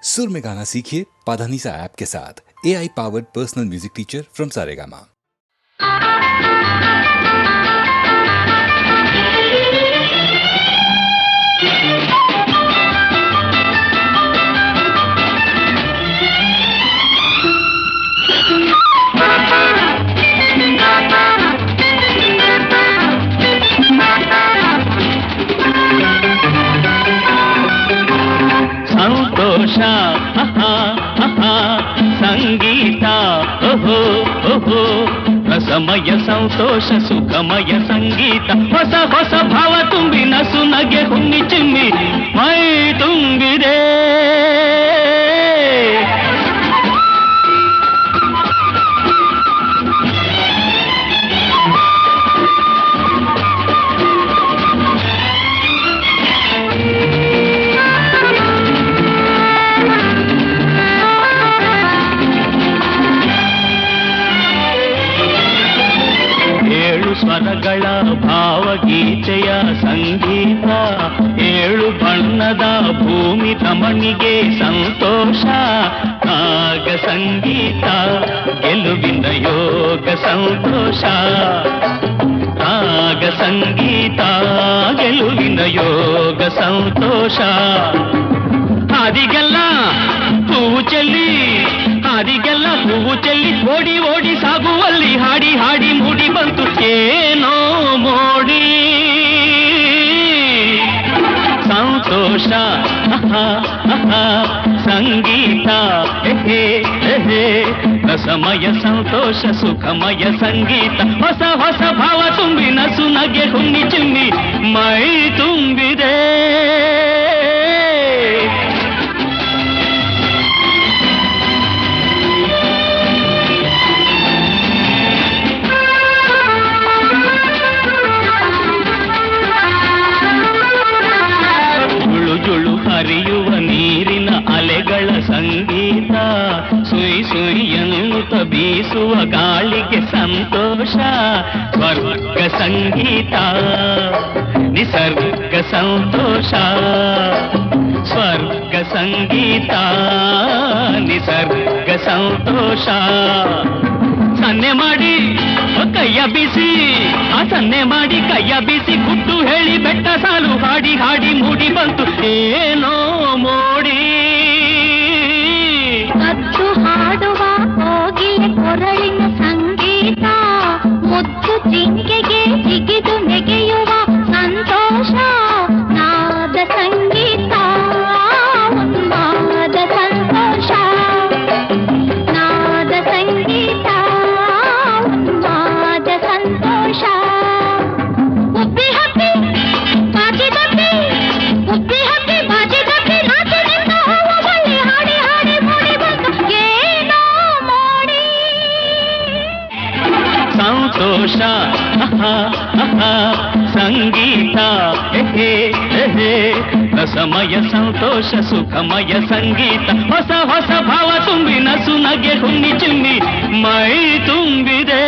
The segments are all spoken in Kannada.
सुर में गाना सीखिए पाधानीसा ऐप के साथ। AI powered personal music teacher from Saregama. ಸಂತೋಷ ಸಂಗೀತ ಓಹೋ ಓಹೋ ರಸಮಯ ಸಂತೋಷ ಸುಖಮಯ ಸಂಗೀತ ಹೊಸ ಹೊಸ ಭಾವ ತುಂಬಿ ನಸು ನಗೆ ಹುಣ್ಣಿ ಚಿಮ್ಮಿ ಮೈ ತುಂಬಿದೆ. ಸ್ವರಗಳ ಭಾವಗೀತೆಯ ಸಂಗೀತ, ಏಳು ಬಣ್ಣದ ಭೂಮಿ ರಮಣಿಗೆ ಸಂತೋಷ. ರಾಗ ಸಂಗೀತ ಗೆಲುವಿನ ಯೋಗ ಸಂತೋಷ. ರಾಗ ಸಂಗೀತ ಗೆಲುವಿನ ಯೋಗ ಸಂತೋಷ. ಹಾದಿಗೆಲ್ಲ ಹೂವು ಚೆಲ್ಲಿ, ಹಾದಿಗೆಲ್ಲ ಹೂವು ಚೆಲ್ಲಿ ಓಡಿ ಓಡಿ ಸಾಗುವಲ್ಲಿ ಹಾಡಿ ಹಾಡಿ ಮೂಡಿ ಬಂತು ಏನೋ ಮೋಡಿ. ಸಂತೋಷ ಸಂಗೀತ ರಸಮಯ ಸಂತೋಷ ಸುಖಮಯ ಸಂಗೀತ ಹೊಸ ಹೊಸ ಭಾವ ತುಂಬಿ ನಸು ನಗೆ ಹುಣ್ಣಿ ಚಿಮ್ಮಿ ಮೈ ತುಂಬಿದೆ. ಜುಳು ಹರಿಯುವ ನೀರಿನ ಅಲೆಗಳ ಸಂಗೀತ, ಸುಯಿ ಸುಯಿ ಎನ್ನುತ್ತ ಬೀಸುವ ಗಾಳಿಗೆ ಸಂತೋಷ. ಸ್ವರ್ಗ ಸಂಗೀತ ನಿಸರ್ಗ ಸಂತೋಷ. ಸ್ವರ್ಗ ಸಂಗೀತ ನಿಸರ್ಗ ಸಂತೋಷ. ಸನ್ನೆ ಮಾಡಿ ಕೈಯ ಬಿಸಿ, ಆ ಸನ್ನೆ ಮಾಡಿ ಕೈಯ ಬಿಸಿ ಗುಟ್ಟು ಹೇಳಿ ಬೆಟ್ಟ ಸಾಲು ಹಾಡಿ ಹಾಡಿ ಮೂಡಿ ಬಂತು ಏನೋ ಮೋಡಿ. ಕದ್ದು ಹಾಡುವ ಕೋಗಿಲೆ ಕೊರಳಿನ ಸಂಗೀತ, ಮುದ್ದು ಜಿಂಕೆಗೆ ಜಿಗಿದು ನೆಗೆಯುವ ಸಂತೋಷ. ನಾದ ಸಂಗೀತ ಉನ್ಮಾದ ಸಂತೋಷ. ನಾದ ಸಂಗೀತ ಉನ್ಮಾದ ಸಂತೋಷ. ಉಬ್ಬಿ ಹಬ್ಬಿ ಬಾಜಿ ದಬ್ಬಿ, ಉಬ್ಬಿ ಹಬ್ಬಿ ಬಾಜಿ ದಬ್ಬಿ ನಾಚಿನಿಂದ ಹೋವ ಬಳ್ಳಿ ಹಾಡಿ ಹಾಡಿ ಮೂಡಿ ಬಂತು ಏನೋ ಮೋಡಿ. ಸಂತೋಷ ಸಂಗೀತ ರಸಮಯ ಸಂತೋಷ ಸುಖಮಯ ಸಂಗೀತ ಹೊಸ ಹೊಸ ಭಾವ ತುಂಬಿ ನಸು ನಗೆ ಹುಣ್ಣಿ ಚಿಮ್ಮಿ ಮೈ ತುಂಬಿದೆ.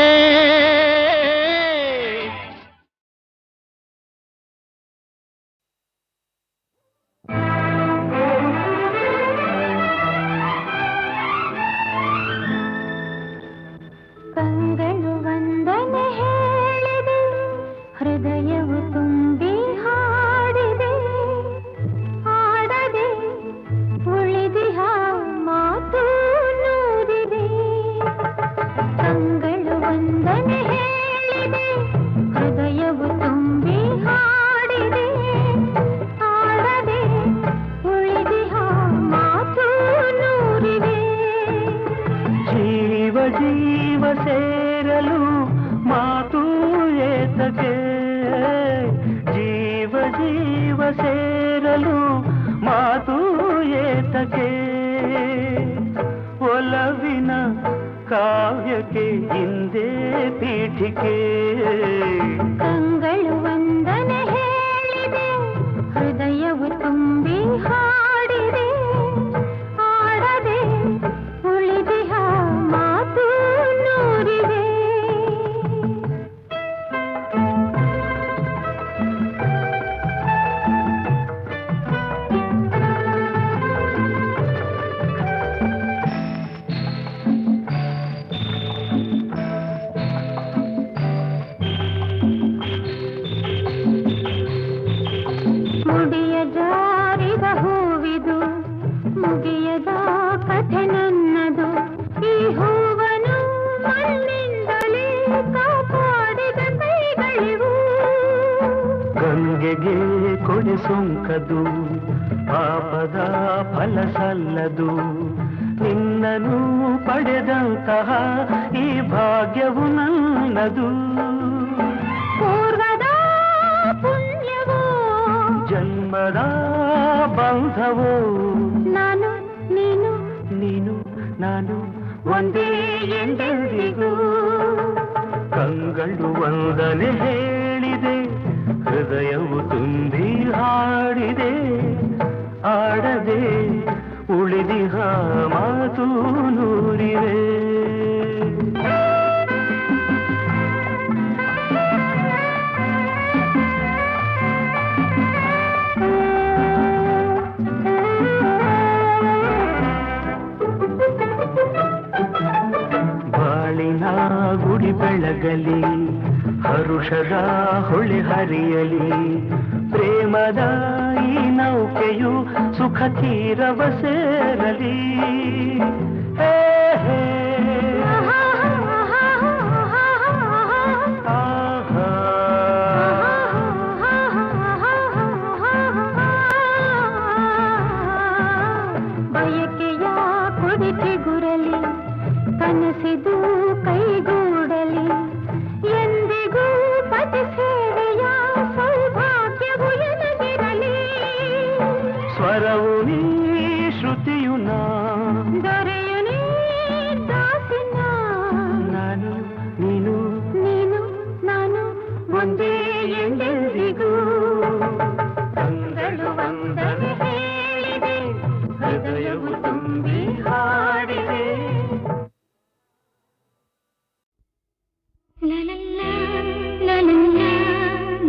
ಕಂಗಳು ವಂದನೆ ಹೇಳಿದೆ, ಹೃದಯವು ತುಂಬಿ ಹಾಡಿದೆ. ಆಡದೆ ಉಳಿದಿಹ ಮಾತು ನೂರಿದೆ. ಕಂಗಳು ವಂದನೆ ಹೇಳಿದೆ, ಹೃದಯವು ತುಂಬಿ ಹಾಡಿದೆ. ಆಡದೆ ಉಳಿದಿಹ ಮಾತು ನೂರಿದೆ. ಜೀವ ಜೀವ ಸೇರಲು ಮಾತು ಏತಕ್ಕೆ, ಜೀವ ಜೀವ ಸೇರಲು ಮಾತು ಏತಕ್ಕೆ. ಒಲವಿನ ಕಾವ್ಯಕ್ಕೆ ಹಿಂದೆ ಪೀಠಿಕೆ. ಕಂಗಳು ವಂದನೆ ಹೇಳಿದೆ, ಹೃದಯವು ತುಂಬಿ ಹಾಡಿದೆ. ಆಡದೆ ಉಳಿದಿಹ ಮಾತು ನೂರಿದೆ. ಸೊಂಕದು ಪಾಪದ ಫಲ ಸಲ್ಲದು ನಿನ್ನನು ಪಡೆದಂತಹ ಈ ಭಾಗ್ಯವು ನನ್ನದು ಪೂರ್ವದ ಪುಣ್ಯವೋ ಜನ್ಮದ ಬಂಧವೋ ನಾನು ನೀನು ನೀನು ನಾನು ಒಂದೇ ಎಂದೆಂದಿಗೂ ಕಂಗಳು ವಂದನೆ ಹೇಳಿದೆ ಹೃದಯವು ತುಂಬಿ ಹಾಡಿದೆ ಆಡದೆ ಉಳಿದಿಹ ಮಾತು ನೂರಿವೆ ಬಾಳಿನ ಗುಡಿ ಬೆಳಗಲಿ ಹರುಷದ ಹೊಳೆ ಹರಿಯಲಿ ಪ್ರೇಮದ ಈ ನೌಕೆಯು ಸುಖ ತೀರವ ಸೇರಲಿ ಹೇ ಹೇ ಬಯಕೆಯ ಕುಡಿಕೆ ಗುರಲಿ ಕನಸಿದು ಕೈಗೂಡಲಿ ಎಂದಿಗೂ ಪತಿ ಸೇವೆಯ ಸೌಭಾಗ್ಯವು ಎನಗಿರಲಿ ಸ್ವರವು ನೀ ಶ್ರುತಿಯು ನಾ ದೊರೆಯು ನೀ ದಾಸಿನ ನಾನು ನೀನು ನೀನು ನಾನು ಒಂದೇ ಎಂದೆಂದಿಗೂ ಕಂಗಳು ವಂದನೆ ಹೇಳಿದೆ ಹೃದಯವು ತುಂಬಿ ಹಾಡಿದೆ ಲಲಲ್ಲ ಲಲಲ್ಲ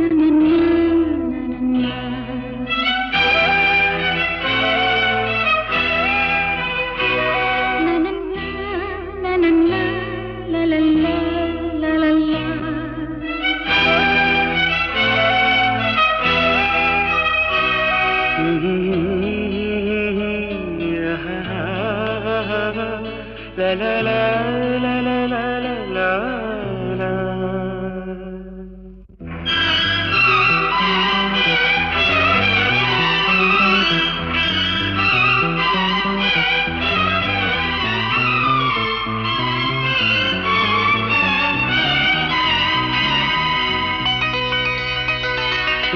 ಲಲಲ್ಲ la la la la la la la la la.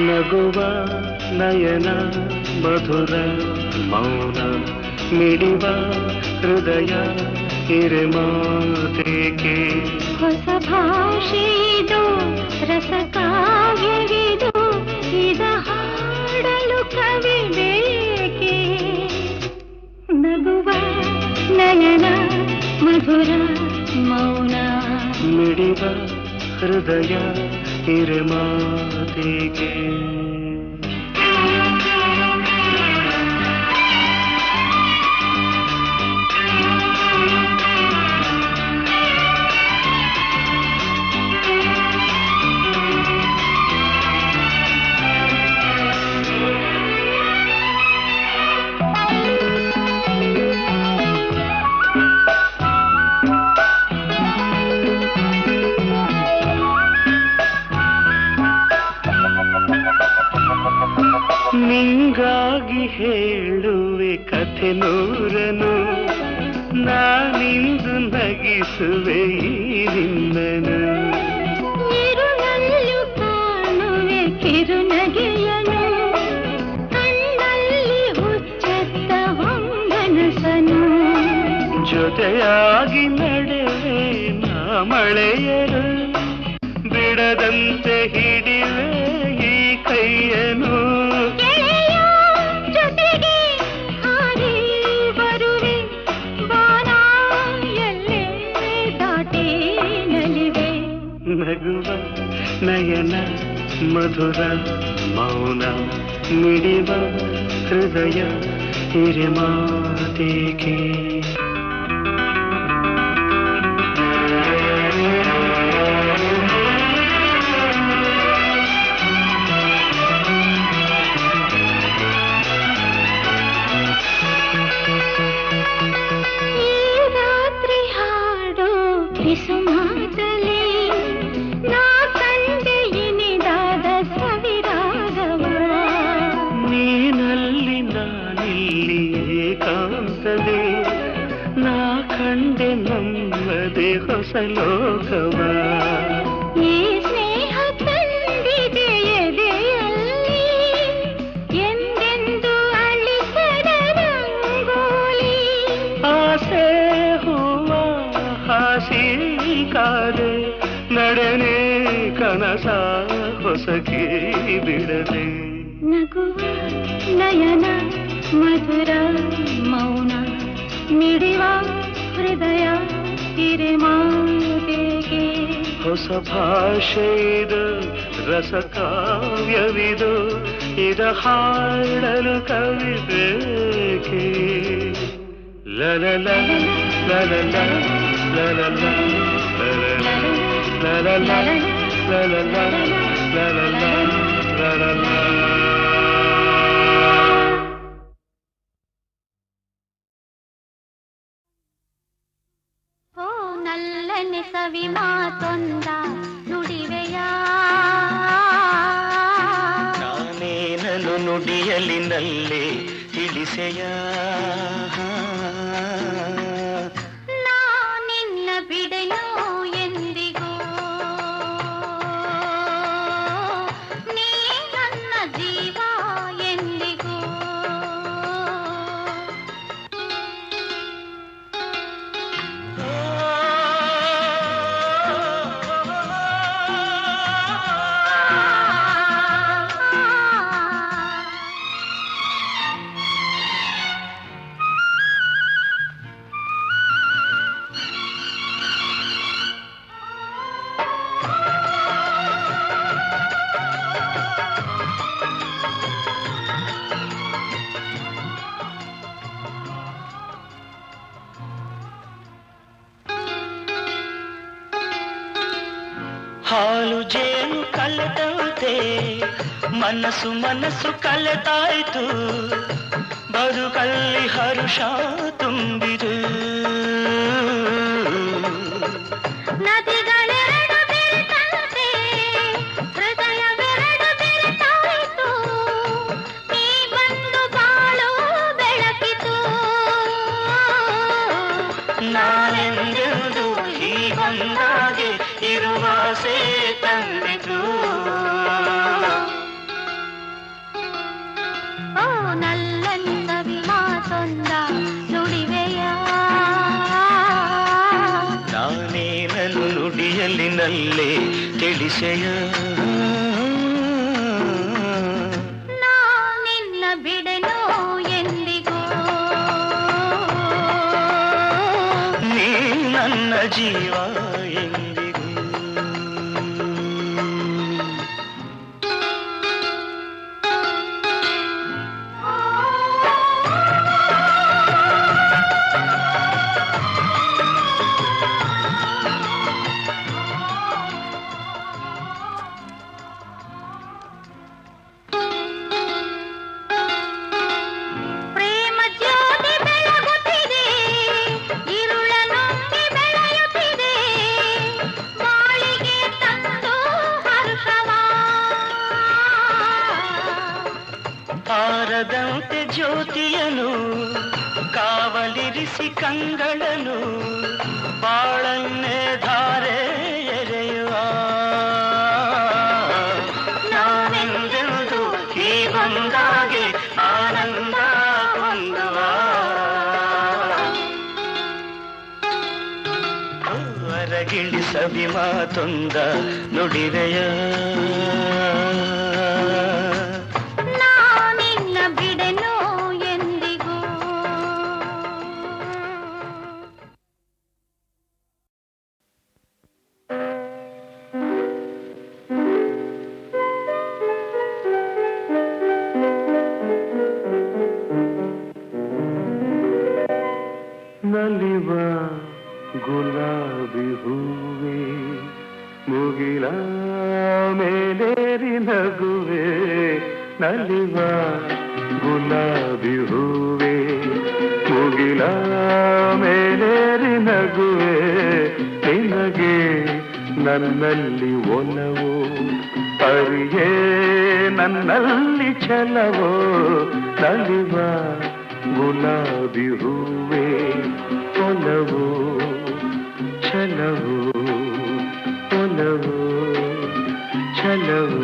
ನಗುವ ನಯನ ಮಧುರ ಮೌನ ಮಿಡಿವ ಹೃದಯ ಹಿರೇಮಾತೆಗೆ ಹೊಸ ಭಾಷೆಯಿದು ರಸ ಕಾವ್ಯವಿದು ಇದ ಹಾಡಲು ಕವಿ ಬೇಕೆ ನಗುವ ನಯನ ಮಧುರ ಮೌನ ಮಿಡಿವ ಹೃದಯ ಹಿರೇಮಾತೆಗೆ ನಿಂಗಾಗಿ ಹೇಳುವೆ ಕಥೆ ನೂರನು ನಾನಿಂದು ನಗಿಸುವೆ ಈ ನಿನ್ನನು ಇರುಳಲ್ಲೂ ಕಾಣುವೆ ಕಿರುನಗೆಯನು ಕಣ್ಣಲ್ಲಿ ಹುಚ್ಚೆತ್ತ ಹೊಂಗನಸನು ಜೊತೆಯಾಗಿ ನಡೆವೆ ನಾ ಮಳೆಯರು ಬಿಡದಂತೆ ಹಿಡಿವೆ ಈ ಕೈಯನು ಜೊತೆಗೆ ಹಾರಿ ಬರುವೆ ಬಾನ ಎಲ್ಲೇ ದಾಟಿ ನಲಿವೆ ನಗುವ ನಯನ ಮಧುರ ಮೌನ ಮಿಡಿವ ಹೃದಯ ಹಿರೇಮಾತೆಗೆ ಸುಮಾತಲಿ ನಾ ಕಂಡೆ ಇನಿದಾದ ಸವಿರಾಗವ ಏಕಾಂತದಿ ನಾ ಕಂಡೆ ನಮ್ಮದೇ ಹೊಸ ಲೋಕವ. ಈ ಸ್ನೇಹ ತಂದಿದೆ ಎದೆಯಲ್ಲಿ ಎಂದೆಂದು ಅಳಿಸದ ರಂಗೋಲಿ. ಆಸೆ ಹೂವ ಹಾಸಿ ಕಾದೆ ನಡೆನೆ ಕನಸ ಹೊಸಕಿ ಬಿಡದೆ. ನಗುವ ನಯನ ಮಧುರ ಮೌನ ಮಿಡಿವ ಹೃದಯ ಹಿರೆ ಮಾತೆಗೆ. ಹೊಸ ಭಾಷೆ ಇದು ರಸ ಕಾವ್ಯವಿದು ಇದ ಹಾಡಲು ಕವಿ ಬೇಕೆ. ಲಲಲ ಲಲಲ ಲಲಲ ಲಲಲ ಲಲಲ ಲಲಲ ಲಲಲ ಲಲಲ. ಓ ನಲ್ಲನೆ ಸವಿ ಮಾತೊಂದ ನುಡಿವೆಯ. ನಾನೇನನು ನುಡಿಯಲಿನಲ್ಲೇ ತಿಳಿಸೆಯ. ನಾ ನಿನ್ನ ಬಿಡೆನು ಎಂದಿಗೂ ನೀ ನನ್ನ ಜೀವ ಎಂದಿಗೂ. ಹಾಲು ಜೇನು ಕಲೆದಂತೆ ಮನಸ್ಸು ಮನಸ್ಸು ಕಲೆತಾಯ್ತು. ಬದುಕಲ್ಲಿ ಹರುಷ ತುಂಬಿದು. ನದಿಗಳೆರಡು ಬೆರೆತಂತೆ ಹೃದಯವೆರಡು ಬೆರೆತಾಯಿತು. ನೀ ಬಂದು ಬಾಳು ಬೆಳಕಿತು. ನಾನೆಂದೆಂದು ಹೀಗೊಂದಾಗೆ ಇರುವಾಸೆ ತಂದಿತು. ಓ ನಲ್ಲನೆ ಸವಿ ಮಾತೊಂದ ನುಡಿವೆಯ. ನಾನೇನನು ನುಡಿಯಲಿನಲ್ಲೇ ತಿಳಿಸೆಯ. ನಾ ನಿನ್ನ ಬಿಡೆನು ಎಂದಿಗೂ ನೀ ನನ್ನ ಜೀವ ಎಂದಿಗೂ. ಪ್ರೇಮ ಜ್ಯೋತಿ ಬೆಳಗುತ್ತಿದೆ ಇರುಳ ನುಂಗಿ ಬೆಳೆಯುತ್ತಿದೆ. ಬಾಳಿಗೆ ತಂದು ಹರುಷವ. ಹಾರದಂತೆ ಜ್ಯೋತಿಯನು ಕಾವಲಿರಿಸಿ ಕಂಗಳನು ಬಾಳನ್ನೇ ಧಾರೆ ಎರೆಯುವ. ನಾನೆಂದೆಂದು ಹೀಗೊಂದಾಗೆ ಆನಂದ ಹೊಂದುವ. ಹೊರಗಿಳಿ ಸವಿ ಮಾತೊಂದ ನುಡಿವೆಯ. ನಾ ನಿನ್ನ ಬಿಡೆನು ಎಂದಿಗೂ. ನಲಿವ ಗುಲಾಬಿ ಹೂವೆ ಮುಗಿಲ ಮೇಲೇರಿ ನಗುವೆ. ನಲಿವ ಗುಲಾಬಿ ಹೂವೆ ಮುಗಿಲ ಮೇಲೇರಿ ನಗುವೆ. ನಿನಗೆ ನನ್ನಲ್ಲಿ ಒಲವು ಅರಿಯೇ ನನ್ನಲ್ಲಿ ಛಲವೋ. ನಲಿವ ಗುಲಾಬಿ ಹೂವೇ ಒಲವು ಛಲವು ಒಲವು ಛಲವು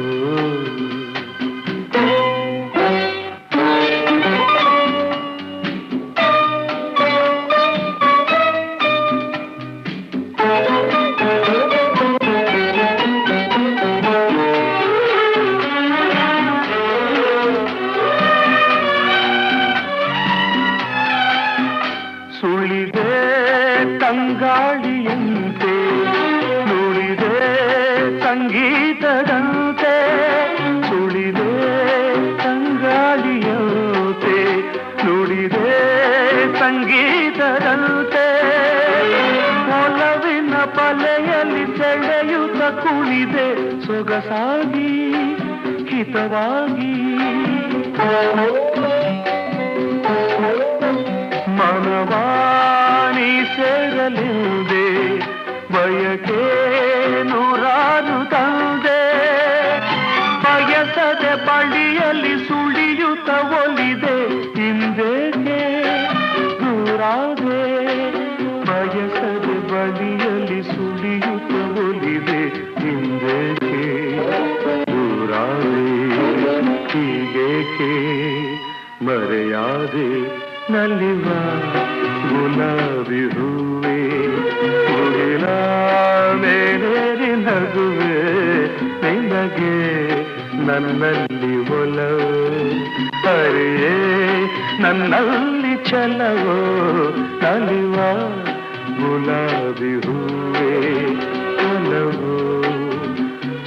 ಸುಳಿದೆ ತಂಗಾಳಿಯಂತೆ ನುಡಿದೆ ಸಂಗೀತದಂತೆ ಸುಳಿದೆ ತಂಗಾಳಿಯಂತೆ ನುಡಿದೆ ಸಂಗೀತದಂತೆ ಒಲವಿನ ಬಲೆಯಲ್ಲಿ ಸೆಳೆಯುತ್ತ ಕುಣಿದೆ ಸೊಗಸಾಗಿ ಹಿತವಾಗಿ ಮನವಾಣಿ ಸೇರಲೆಂದೆ ಬಯಕೆ ನೂರಾರು ತಂದೆ ಬಯಸದೆ ಬಳಿಯಲ್ಲಿ ಸುಳಿಯುತ್ತ ಒಲಿದೆ ಹಿಂದೇಕೆ ದೂರಾದೆ ಬಯಸದೆ ಬಳಿಯಲ್ಲಿ ಸುಳಿಯುತ್ತ ಒಲಿದೆ ಹಿಂದೇಕೆ ದೂರಾದೆ ಹೀಗೇಕೆ ಮರೆಯಾದೆ ನಲಿವ ಗುಲಾಬಿ ಹೂವೇ ಮುಗಿಲ ಮೇಲೇರಿ ನಗುವೆ ನಿನಗೆ ನನ್ನಲ್ಲಿ ಒಲವು ಹರಿಯೇ ನನ್ನಲ್ಲಿ ಛಲವೋ ನಲಿವ ಗುಲಾಬಿ ಹೂವೇ ಒಲವು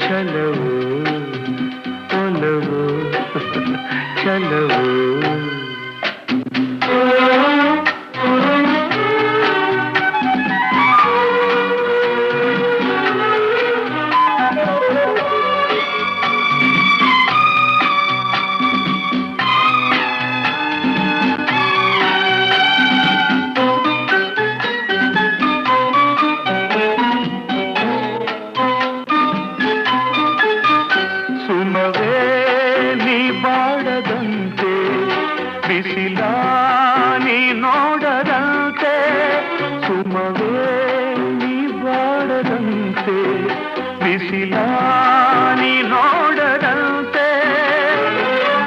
ಛಲವು ಒಲವು ಛಲವು ಸುಮವೇ ನೀ ಬಾಡದಂತೆ ಬಿಸಿಲ ನೀ ನೋಡದಂತೆ ಸುಮವೇ ನೀ ಬಾಡದಂತೆ ಬಿಸಿಲ ನೀ ನೋಡದಂತೆ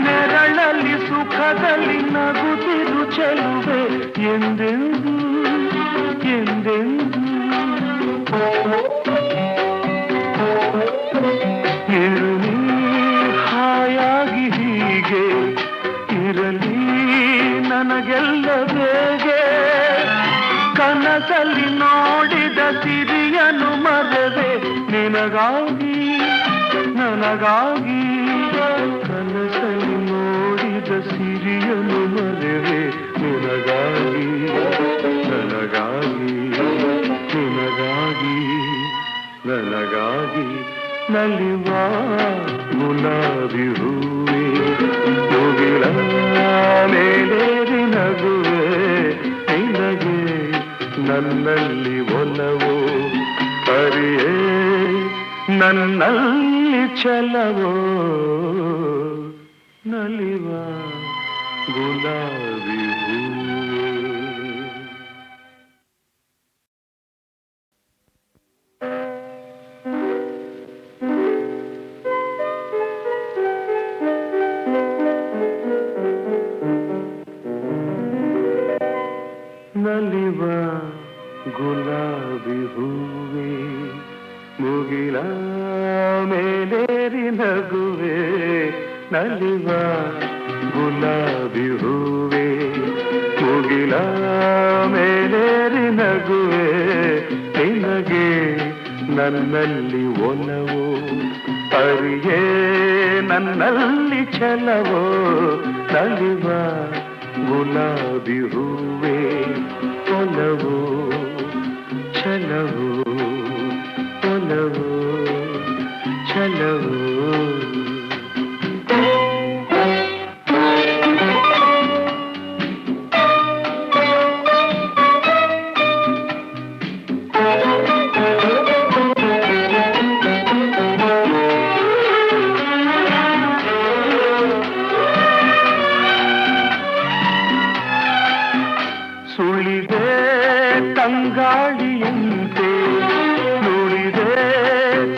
ನೆರಳಲ್ಲಿ ಸುಖದಲ್ಲಿ ನಗುತ್ತಿರು ಚೆಲುವೆ ಎಂದೆಂದು ಎಂದೆಂದು ಇರಲಿ ಹಾಯಾಗಿ ಹೀಗೆ ಇರಲಿ ನನಗೆಲ್ಲ ಬೇಗೆ ಕನಸಲ್ಲಿ ನೋಡಿದ ಸಿರಿಯನು ಮರೆವೆ ನಿನಗಾಗಿ ನನಗಾಗಿ ಕನಸಲ್ಲಿ ನೋಡಿದ ಸಿರಿಯನು ಮರೆವೆ ನಿನಗಾಗಿ ನನಗಾಗಿ ನಿನಗಾಗಿ ನನಗಾಗಿ ನಲಿವ ಗುಲಾಬಿ ಹೂವೇ ಮುಗಿಲ ಮೇಲೇರಿ ನಗುವೆ ನಿನಗೆ ನನ್ನಲ್ಲಿ ಒಲವು ಹರಿಯೇ ನನ್ನಲ್ಲಿ ಛಲವೋ ನಲಿವ ಗುಲಾಬಿ ಹೂವೇ ನಲಿವ ಗುಲಾಬಿ ಹೂವೇ ಮುಗಿಲ ಮೇಲೇರಿ ನಗುವೆ ನಲಿವ ಗುಲಾಬಿ ಹೂವೇ ಮುಗಿಲ ಮೇಲೇರಿ ನಗುವೆ ನಿನಗೆ ನನ್ನಲ್ಲಿ ಒಲವು ಅರಿಯೇ ನನ್ನಲ್ಲಿ ಛಲವೋ ನಲಿವ ಗುಲಾಬಿ ಹೂವೇ ಒಲವು ಛಲವು ಒಲವು ಛಲವು ಸುಳಿದೆ ತಂಗಾಳಿಯಂತೆ ನುಡಿದೆ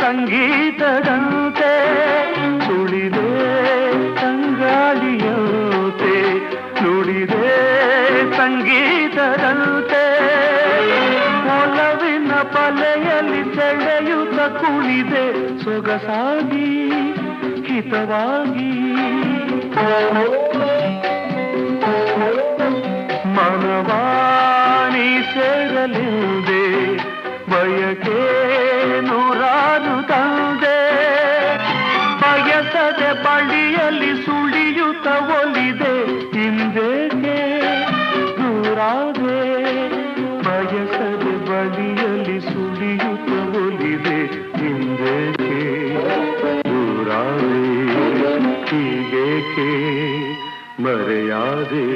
ಸಂಗೀತದಂತೆ ಸುಳಿದೆ ತಂಗಾಳಿಯಂತೆ ನುಡಿದೆ ಸಂಗೀತದಂತೆ ಒಲವಿನ ಬಲೆಯಲ್ಲಿ ಸೆಳೆಯುತ್ತ ಕುಣಿದೆ ಸೊಗಸಾಗಿ ಹಿತವಾಗಿ ಮನವಾಣಿ ಸೇರಲಿದೆ ಬಯಕೆ ನೂರಾರು ತಂದೆ ಬಯಸದೆ ಬಳಿಯಲ್ಲಿ ಸುಳಿಯುತ್ತ ಒಲಿದೆ ಹಿಂದೇಕೆ ದೂರಾದೆ ಬಯಸದೆ ಬಳಿಯಲ್ಲಿ ಸುಳಿಯುತ್ತ ಒಲಿದೆ ಹಿಂದೇಕೆ ದೂರಾದೆ ಹೀಗೇಕೆ ಮರೆಯಾದೆ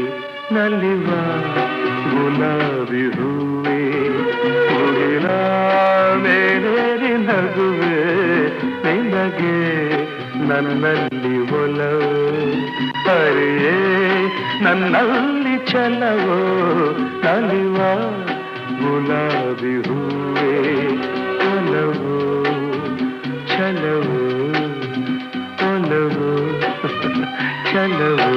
ನಲಿವ ಗುಲಾಬಿ ಹೂವೆ ಮುಗಿಲ ಮೇಲೇರಿ ನಗುವೆ ನಿನಗೆ ನನ್ನಲ್ಲಿ ಒಲವು ಹರಿಯೇ ನನ್ನಲ್ಲಿ ಛಲವೋ ನಲಿವ ಗುಲಾಬಿ ಹೂವೆ ಒಲವು ಛಲವು ಒಲವು ಛಲವು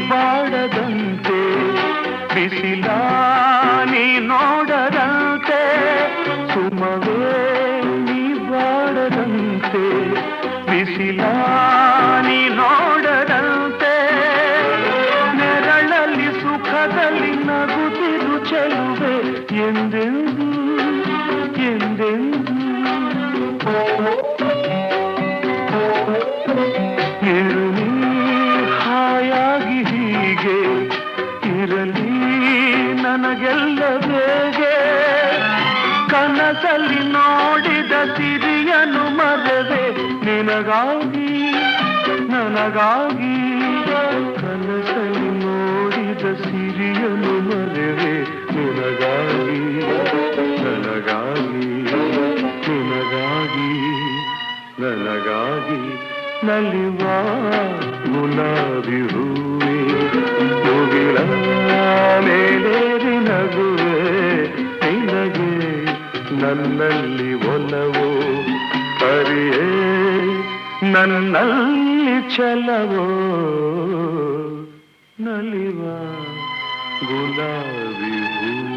ಬಾಡದಂತೆ ಬಿಸಿಲ ನೀ ನೋಡದಂತೆ ಸುಮವೇ ನೀ ಬಾಡದಂತೆ ಬಿಸಿಲ ನೀ ನೋಡದಂತೆ ನೆರಳಲ್ಲಿ ಸುಖದಲ್ಲಿ ನಗುತ್ತಿರು ಚೆಲುವೆ ಎಂದೆಂದು ಎಂದೆಂದು ಇರುನಿ ಹಾಯಾಗಿ ಹೀಗೆ ಇರಲಿ ನನಗೆಲ್ಲ ಬೇಗೆ ಕನಸಲ್ಲಿ ನೋಡಿದ ಸಿರಿಯನು ಮರೆವೆ ನಿನಗಾಗಿ ನನಗಾಗಿ ಕನಸಲ್ಲಿ ನೋಡಿದ ಸಿರಿಯನು ಮರೆವೆ ನಿನಗಾಗಿ ನನಗಾಗಿ ನಿನಗಾಗಿ ನನಗಾಗಿ ನಲಿವ ಗುಲಾಬಿ ಹೂವೆ ಮುಗಿಲ ಮೇಲೇರಿ ನಗುವೆ ನಿನಗೆ ನನ್ನಲ್ಲಿ ಒಲವು ಹರಿಯೇ ನನ್ನಲ್ಲಿ ಛಲವೋ ನಲಿವ ಗುಲಾಬಿ ಹೂವೆ